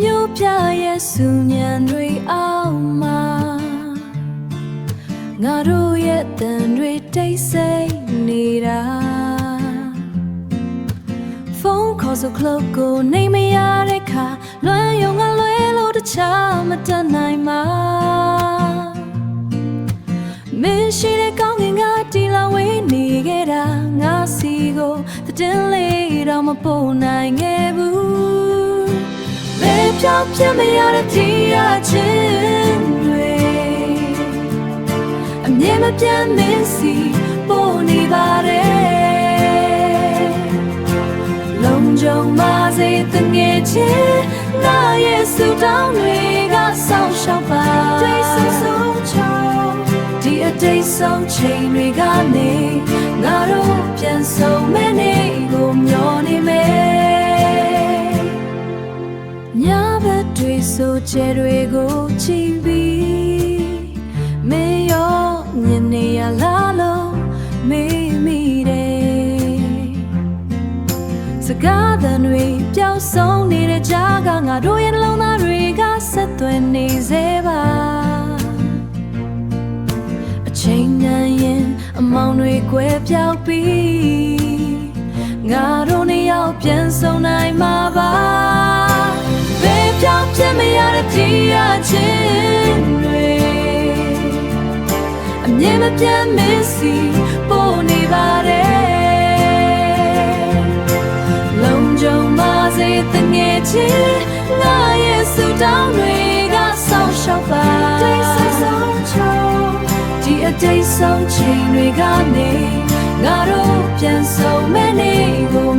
မျိုးပြရဲ့စူညံတွေအောင်မှာငါတို့ရဲ့တန်တွေတိတ်ဆိတ်နေတာဖုန်းခေါ်ဆိုခလုတ်ကိုနေမရတဲ့ခါလွမ်းယုံကလွဲလို့တခြားမတတ်နိုင်မှာမင်းရှိတဲ့ကောင်းကင်ကတီလာဝေးနေခဲ့တာငါစီကိုတင်းလေးတော့မပို့နိုင်ခဲ့ဘူးဘယ်ပြောင်းပြမရတဲ့တရားချင်းတွေအမြဲမပြတ်မင်းစီပို့နေပါတယ်လုံခြုံပါစေတငယ်ချင်းငါရဲ့ဆူတောင်းတွေကဆောင်းရှောက်ပါတိတ်ဆိတ်ဆုံးချောဒီအတိတ်ဆုံးချိန်တွေကနေငါတို့ပြန်ဆုံးမဲ့နေကိုမျောနေမယ်ညဘက်တွေဆိုချဲတွေကိုချီပြီးမင်းရောညနေရလာလို့မေးမိတယ်စကားသံတွေပျောက်ဆုံးနေတဲ့ကြားကငါတို့ရဲ့နှလုံးသားတွေကဆက်သွယ်နေစေပါအချိန်နဲ့ရင်အမောင်တွေကွဲပြောက်ပြီးငါတို့နှစ်ယောက်ပြန်ဆုံနိုင်မှာပါဘယ်ပြောင်းပြမရတဲ့တရားချင်းတွေအမြဲမပြတ်မင်းစီပို့နေပါတယ်လုံခြုံပါစေတငယ်ချင်းငါရဲ့ဆူတောင်းတွေကဆောင်းရှောက်ပါတိတ်ဆိတ်ဆုံးချောဒီအတိတ်ဆုံးချိန်တွေကနေငါတို့ပြန်ဆုံမဲ့နေကို